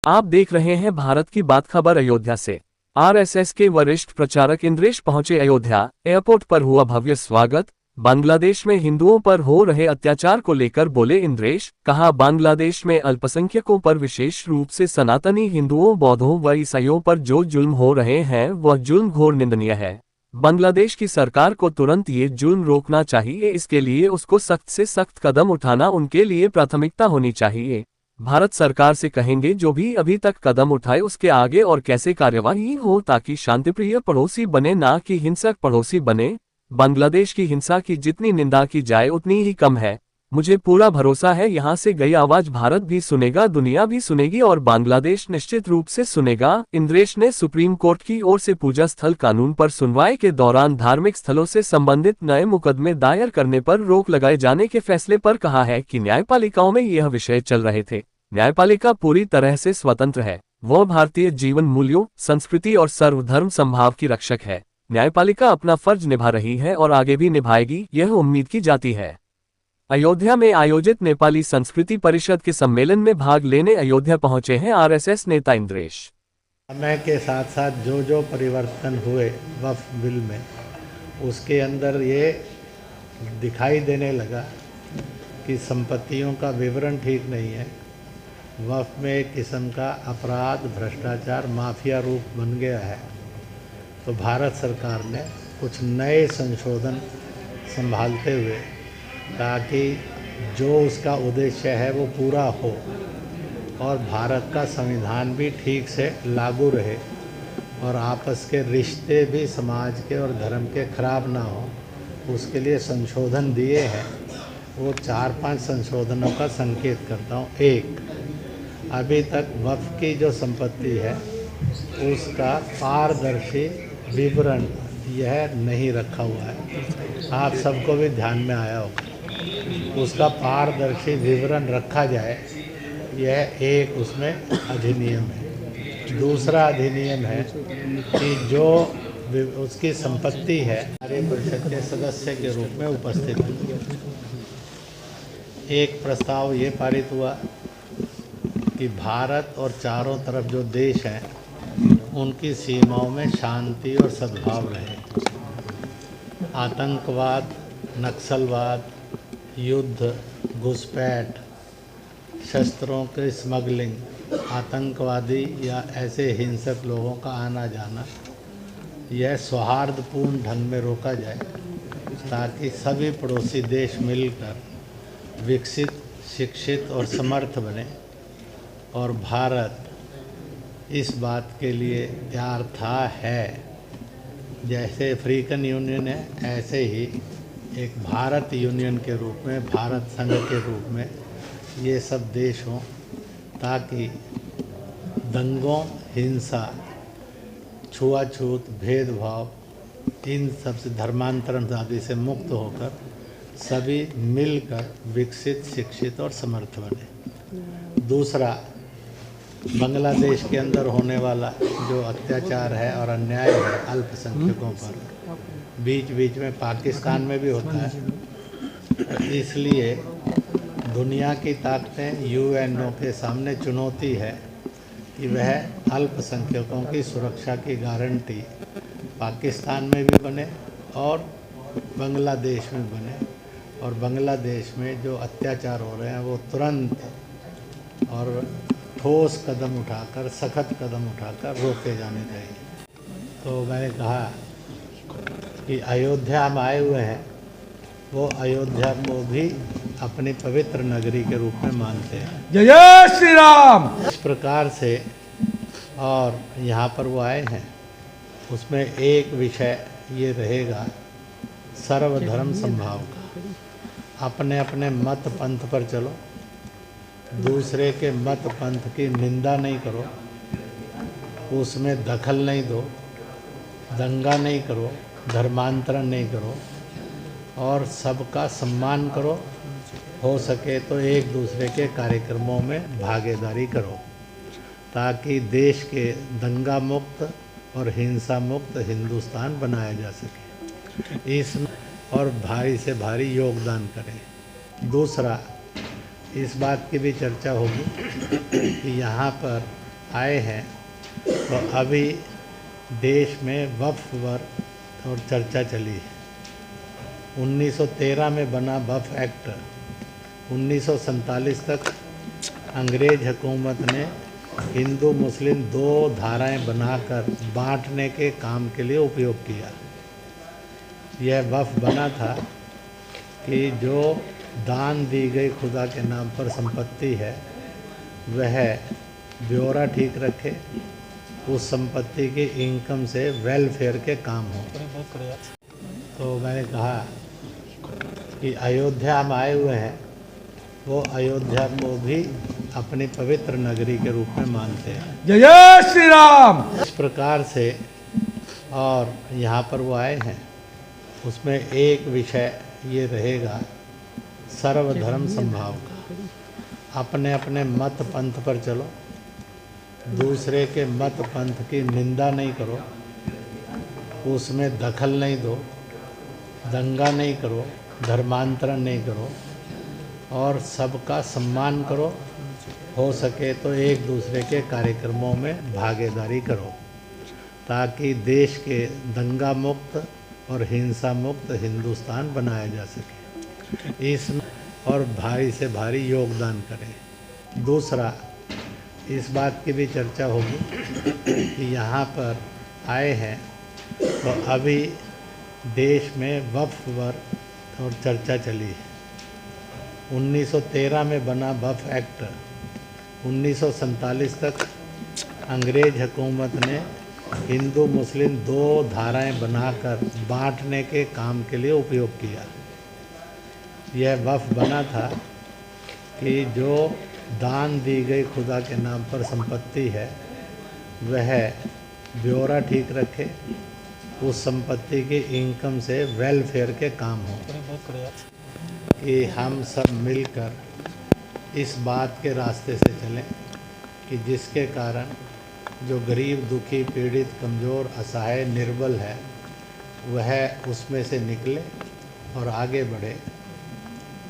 आप देख रहे हैं भारत की बात खबर अयोध्या से। आरएसएस के वरिष्ठ प्रचारक इंद्रेश पहुंचे अयोध्या। एयरपोर्ट पर हुआ भव्य स्वागत। बांग्लादेश में हिंदुओं पर हो रहे अत्याचार को लेकर बोले इंद्रेश, कहा बांग्लादेश में अल्पसंख्यकों पर विशेष रूप से सनातनी हिंदुओं, बौद्धों व ईसाइयों पर जो जुल्म हो रहे हैं वह जुल्म घोर निंदनीय है। बांग्लादेश की सरकार को तुरंत ये जुल्म रोकना चाहिए। इसके लिए उसको सख्त से सख्त कदम उठाना उनके लिए प्राथमिकता होनी चाहिए। भारत सरकार से कहेंगे जो भी अभी तक कदम उठाए उसके आगे और कैसे कार्यवाही हो ताकि शांतिप्रिय पड़ोसी बने, ना कि हिंसक पड़ोसी बने। बांग्लादेश की हिंसा की जितनी निंदा की जाए उतनी ही कम है। मुझे पूरा भरोसा है यहाँ से गई आवाज भारत भी सुनेगा, दुनिया भी सुनेगी और बांग्लादेश निश्चित रूप से सुनेगा। इंद्रेश ने सुप्रीम कोर्ट की ओर से पूजा स्थल कानून पर सुनवाई के दौरान धार्मिक स्थलों से संबंधित नए मुकदमे दायर करने पर रोक लगाए जाने के फैसले पर कहा है कि न्यायपालिकाओं में यह विषय चल रहे थे। न्यायपालिका पूरी तरह से स्वतंत्र है। वह भारतीय जीवन मूल्यों, संस्कृति और सर्वधर्म समभाव की रक्षक है। न्यायपालिका अपना फर्ज निभा रही है और आगे भी निभाएगी, यह उम्मीद की जाती है। अयोध्या में आयोजित नेपाली संस्कृति परिषद के सम्मेलन में भाग लेने अयोध्या पहुंचे हैं आरएसएस नेता इंद्रेश। समय के साथ साथ जो जो परिवर्तन हुए वक्फ बिल में, उसके अंदर ये दिखाई देने लगा कि संपत्तियों का विवरण ठीक नहीं है। वक्फ में एक किस्म का अपराध, भ्रष्टाचार, माफिया रूप बन गया है। तो भारत सरकार ने कुछ नए संशोधन संभालते हुए ताकि जो उसका उद्देश्य है वो पूरा हो और भारत का संविधान भी ठीक से लागू रहे और आपस के रिश्ते भी समाज के और धर्म के खराब ना हो, उसके लिए संशोधन दिए हैं। वो 4-5 संशोधनों का संकेत करता हूँ। एक, अभी तक वक्फ की जो संपत्ति है उसका पारदर्शी विवरण यह नहीं रखा हुआ है। आप सबको भी ध्यान में आया होगा। उसका पारदर्शी विवरण रखा जाए, यह एक उसमें अधिनियम है। दूसरा अधिनियम है कि जो उसकी संपत्ति है कार्य परिषद के सदस्य के रूप में उपस्थित है। एक प्रस्ताव ये पारित हुआ कि भारत और चारों तरफ जो देश हैं उनकी सीमाओं में शांति और सद्भाव रहे। आतंकवाद, नक्सलवाद, युद्ध, घुसपैठ, शस्त्रों की स्मगलिंग, आतंकवादी या ऐसे हिंसक लोगों का आना जाना, यह सौहार्दपूर्ण ढंग में रोका जाए ताकि सभी पड़ोसी देश मिलकर विकसित, शिक्षित और समर्थ बने। और भारत इस बात के लिए तैयार था है। जैसे अफ्रीकन यूनियन है, ऐसे ही एक भारत यूनियन के रूप में, भारत संघ के रूप में ये सब देश हों ताकि दंगों, हिंसा, छुआछूत, भेदभाव, इन सब से, धर्मांतरण आदि से मुक्त होकर सभी मिलकर विकसित, शिक्षित और समर्थ बने। दूसरा, बांग्लादेश के अंदर होने वाला जो अत्याचार है और अन्याय है अल्पसंख्यकों पर, बीच बीच में पाकिस्तान में भी होता है। इसलिए दुनिया की ताकतें, यूएनओ के सामने चुनौती है कि वह अल्पसंख्यकों की सुरक्षा की गारंटी पाकिस्तान में भी बने और बांग्लादेश में बने। और बांग्लादेश में जो अत्याचार हो रहे हैं वो तुरंत और ठोस कदम उठाकर, सख्त कदम उठाकर रोके जाने चाहिए। तो मैंने कहा कि अयोध्या हम आए हुए हैं, वो अयोध्या को भी अपनी पवित्र नगरी के रूप में मानते हैं। जय जय श्री राम। इस प्रकार से और यहाँ पर वो आए हैं, उसमें एक विषय ये रहेगा सर्वधर्म समभाव का। अपने अपने मत पंथ पर चलो, दूसरे के मत पंथ की निंदा नहीं करो, उसमें दखल नहीं दो, दंगा नहीं करो, धर्मांतरण नहीं करो और सबका सम्मान करो। हो सके तो एक दूसरे के कार्यक्रमों में भागीदारी करो ताकि देश के दंगा मुक्त और हिंसा मुक्त हिंदुस्तान बनाया जा सके। इसमें और भारी से भारी योगदान करें। दूसरा, इस बात की भी चर्चा होगी कि यहाँ पर आए हैं तो अभी देश में वक्फ पर और चर्चा चली है। 1913 में बना वक्फ एक्ट 1947 तक अंग्रेज हुकूमत ने हिंदू मुस्लिम दो धाराएं बनाकर बांटने के काम के लिए उपयोग किया। यह वक्फ बना था कि जो दान दी गई खुदा के नाम पर संपत्ति है वह ब्यौरा ठीक रखे, उस संपत्ति की इनकम से वेलफेयर के काम हो। तो मैंने कहा कि अयोध्या हम आए हुए हैं, वो अयोध्या को भी अपनी पवित्र नगरी के रूप में मानते हैं। जय जय श्री राम। इस प्रकार से और यहाँ पर वो आए हैं, उसमें एक विषय ये रहेगा सर्वधर्म समभाव का। अपने अपने मत पंथ पर चलो, दूसरे के मत पंथ की निंदा नहीं करो, उसमें दखल नहीं दो, दंगा नहीं करो, धर्मांतरण नहीं करो और सबका सम्मान करो। हो सके तो एक दूसरे के कार्यक्रमों में भागीदारी करो ताकि देश के दंगा मुक्त और हिंसा मुक्त हिंदुस्तान बनाया जा सके। इसमें और भारी से भारी योगदान करें। दूसरा, इस बात की भी चर्चा होगी कि यहाँ पर आए हैं तो अभी देश में वक्फ पर और चर्चा चली है। 1913 में बना वक्फ एक्ट 1947 तक अंग्रेज हुकूमत ने हिंदू मुस्लिम दो धाराएं बनाकर बांटने के काम के लिए उपयोग किया। यह वक्फ बना था कि जो दान दी गई खुदा के नाम पर संपत्ति है वह ब्यौरा ठीक रखे, उस संपत्ति की इनकम से वेलफेयर के काम हो। कि हम सब मिलकर इस बात के रास्ते से चलें कि जिसके कारण जो गरीब, दुखी, पीड़ित, कमज़ोर, असहाय, निर्बल है वह उसमें से निकले और आगे बढ़े।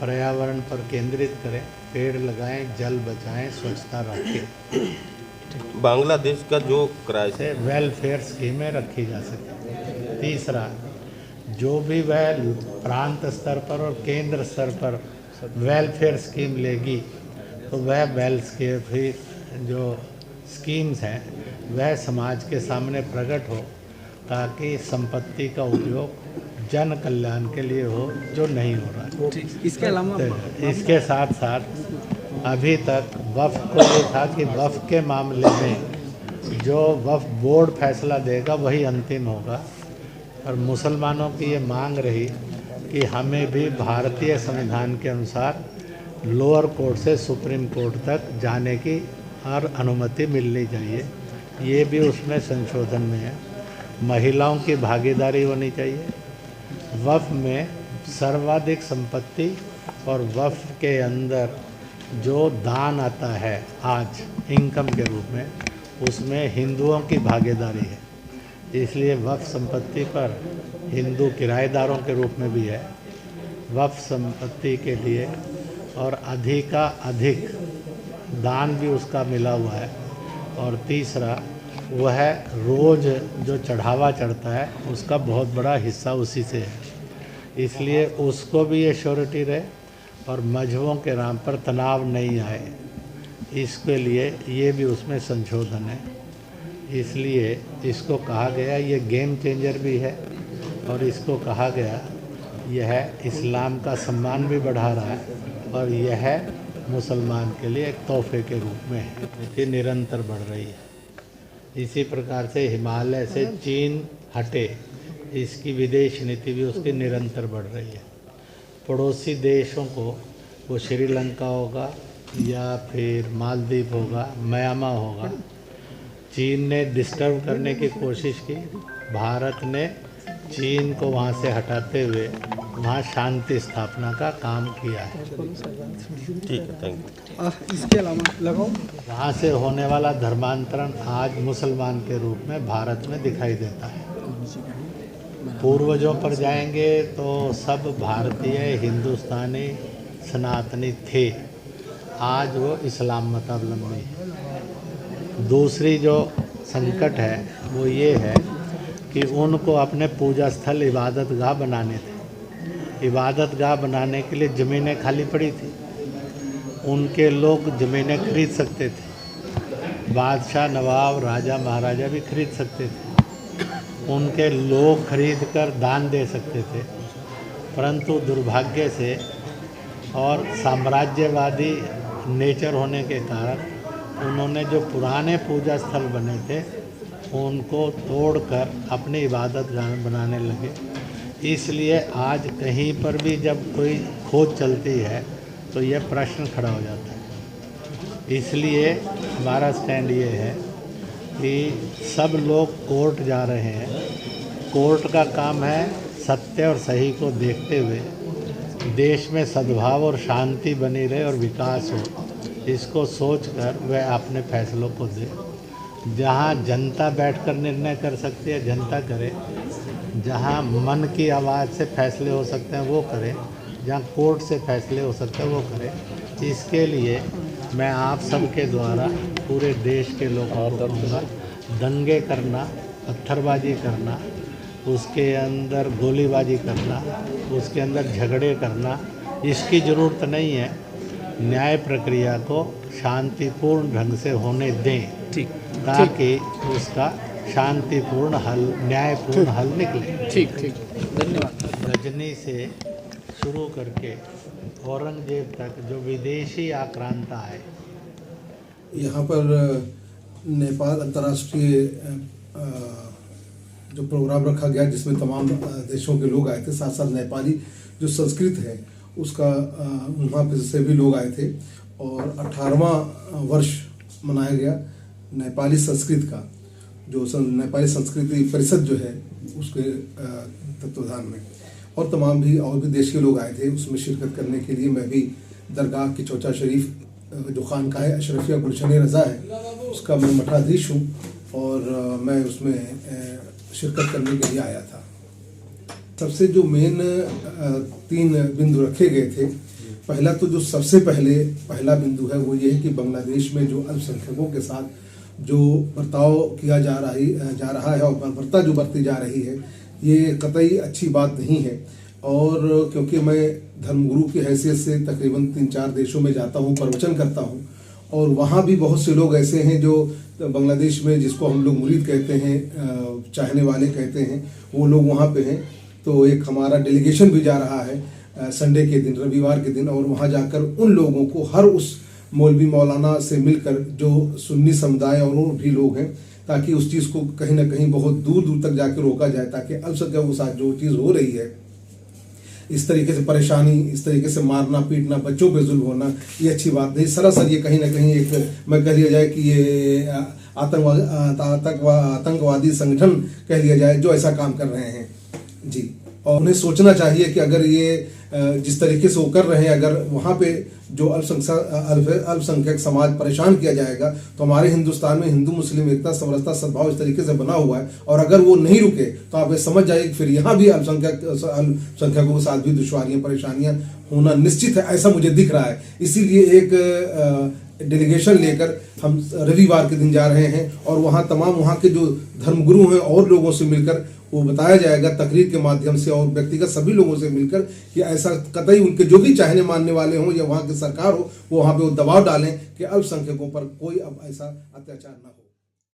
पर्यावरण पर केंद्रित करें, पेड़ लगाएं, जल बचाएं, स्वच्छता रखें। बांग्लादेश का जो क्राइसिस से वेलफेयर स्कीमें रखी जा सकें। तीसरा, जो भी वह प्रांत स्तर पर और केंद्र स्तर पर वेलफेयर स्कीम लेगी तो वह वेलफेयर जो स्कीम्स हैं वह समाज के सामने प्रकट हो ताकि संपत्ति का उपयोग जन कल्याण के लिए हो, जो नहीं हो रहा है। इसके अलावा इसके साथ साथ अभी तक वक्फ को ये था कि वक्फ के मामले में जो वक्फ बोर्ड फैसला देगा वही अंतिम होगा, और मुसलमानों की ये मांग रही कि हमें भी भारतीय संविधान के अनुसार लोअर कोर्ट से सुप्रीम कोर्ट तक जाने की और अनुमति मिलनी चाहिए। ये भी उसमें संशोधन में है। महिलाओं की भागीदारी होनी चाहिए। वक्फ में सर्वाधिक संपत्ति और वक्फ के अंदर जो दान आता है आज इनकम के रूप में, उसमें हिंदुओं की भागीदारी है। इसलिए वक्फ संपत्ति पर हिंदू किराएदारों के रूप में भी है। वक्फ संपत्ति के लिए और अधिक दान भी उसका मिला हुआ है। और तीसरा, वह रोज़ जो चढ़ावा चढ़ता है उसका बहुत बड़ा हिस्सा उसी से है। इसलिए उसको भी ये श्योरिटी रहे और मजहबों के नाम पर तनाव नहीं आए, इसके लिए ये भी उसमें संशोधन है। इसलिए इसको कहा गया ये गेम चेंजर भी है, और इसको कहा गया यह इस्लाम का सम्मान भी बढ़ा रहा है, और यह मुसलमान के लिए एक तोहफे के रूप में है। ये निरंतर बढ़ रही है। इसी प्रकार से हिमालय से चीन हटे, इसकी विदेश नीति भी उसकी निरंतर बढ़ रही है। पड़ोसी देशों को, वो श्रीलंका होगा या फिर मालदीव होगा, म्यांमार होगा, चीन ने डिस्टर्ब करने की कोशिश की। भारत ने चीन को वहाँ से हटाते हुए वहाँ शांति स्थापना का काम किया है। ठीक है, थैंक यू। इसके अलावा लगाओ, वहाँ से होने वाला धर्मांतरण आज मुसलमान के रूप में भारत में दिखाई देता है। पूर्वजों पर जाएंगे तो सब भारतीय, हिंदुस्तानी, सनातनी थे। आज वो इस्लाम मतावलंबी है। दूसरी जो संकट है वो ये है कि उनको अपने पूजा स्थल इबादत गाह बनाने थे। इबादत गाह बनाने के लिए ज़मीनें खाली पड़ी थी, उनके लोग ज़मीनें खरीद सकते थे, बादशाह नवाब राजा महाराजा भी खरीद सकते थे, उनके लोग खरीद कर दान दे सकते थे। परंतु दुर्भाग्य से और साम्राज्यवादी नेचर होने के कारण उन्होंने जो पुराने पूजा स्थल बने थे उनको तोड़कर अपनी इबादत गाह बनाने लगे। इसलिए आज कहीं पर भी जब कोई खोज चलती है तो यह प्रश्न खड़ा हो जाता है। इसलिए हमारा स्टैंड ये है कि सब लोग कोर्ट जा रहे हैं। कोर्ट का काम है सत्य और सही को देखते हुए देश में सद्भाव और शांति बनी रहे और विकास हो, इसको सोचकर वह अपने फैसलों को दे। जहाँ जनता बैठकर निर्णय कर सकती है जनता करे, जहाँ मन की आवाज़ से फैसले हो सकते हैं वो करे, जहाँ कोर्ट से फैसले हो सकते हैं वो करे। इसके लिए मैं आप सबके द्वारा पूरे देश के लोगों को कहूँगा, दंगे करना, पत्थरबाजी करना, उसके अंदर गोलीबाजी करना, उसके अंदर झगड़े करना, इसकी ज़रूरत नहीं है। न्याय प्रक्रिया को शांतिपूर्ण ढंग से होने दें, ठीक, ताकि उसका शांतिपूर्ण हल, न्यायपूर्ण हल निकले। ठीक ठीक, धन्यवाद। गजनी से शुरू करके औरंगजेब तक जो विदेशी आक्रांता है, यहाँ पर नेपाल अंतर्राष्ट्रीय जो प्रोग्राम रखा गया जिसमें तमाम देशों के लोग आए थे, साथ साथ नेपाली जो संस्कृत है उसका वहाँ पे से भी लोग आए थे और 18वां वर्ष मनाया गया नेपाली संस्कृत का, जो नेपाली संस्कृति परिषद जो है उसके तत्वाधान में, और तमाम भी और भी देश के लोग आए थे उसमें शिरकत करने के लिए। मैं भी दरगाह की चौचा शरीफ जो खानका है अशरफिया गुलशन रज़ा है उसका मैं मठाधीश हूँ और मैं उसमें शिरकत करने के लिए आया था। सबसे जो मेन 3 बिंदु रखे गए थे, पहला तो जो सबसे पहला बिंदु है वो ये है कि बांग्लादेश में जो अल्पसंख्यकों के साथ जो बर्ताव किया जा रहा है और बर्बरता जो बरती जा रही है ये कतई अच्छी बात नहीं है। और क्योंकि मैं धर्मगुरु की हैसियत से तकरीबन 3-4 देशों में जाता हूँ, प्रवचन करता हूँ और वहाँ भी बहुत से लोग ऐसे हैं जो बांग्लादेश में जिसको हम लोग मुरीद कहते हैं, चाहने वाले कहते हैं, वो लोग वहाँ पे हैं। तो एक हमारा डेलीगेशन भी जा रहा है संडे के दिन, रविवार के दिन, और वहाँ जाकर उन लोगों को हर उस मौलवी मौलाना से मिलकर जो सुन्नी समुदाय और भी लोग हैं, ताकि उस चीज़ को कहीं ना कहीं बहुत दूर दूर तक जाकर रोका जाए, ताकि अल्पसंख्यकों के साथ जो चीज़ हो रही है, इस तरीके से परेशानी, इस तरीके से मारना पीटना, बच्चों पे जुल्म होना, ये अच्छी बात नहीं। सरासर ये कहीं ना कहीं एक मैं कह लिया जाए कि ये आतंकवादी संगठन कह लिया जाए जो ऐसा काम कर रहे हैं जी। और उन्हें सोचना चाहिए कि अगर ये जिस तरीके से वो कर रहे हैं, अगर वहाँ पे जो अल्पसंख्यक समाज परेशान किया जाएगा तो हमारे हिंदुस्तान में हिंदू मुस्लिम एकता समरसता सद्भाव इस तरीके से बना हुआ है, और अगर वो नहीं रुके तो आप ये समझ जाइए कि फिर यहाँ भी अल्पसंख्यकों के साथ भी दुश्वारियाँ परेशानियाँ होना निश्चित है, ऐसा मुझे दिख रहा है। इसीलिए एक डेलीगेशन लेकर हम रविवार के दिन जा रहे हैं और वहाँ तमाम वहाँ के जो धर्मगुरु हैं और लोगों से मिलकर वो बताया जाएगा तकरीर के माध्यम से और व्यक्तिगत सभी लोगों से मिलकर कि ऐसा कतई उनके जो भी चाहने मानने वाले हों या वहाँ की सरकार हो वो वहाँ पे वो दबाव डालें कि अल्पसंख्यकों पर कोई अब ऐसा अत्याचार ना हो।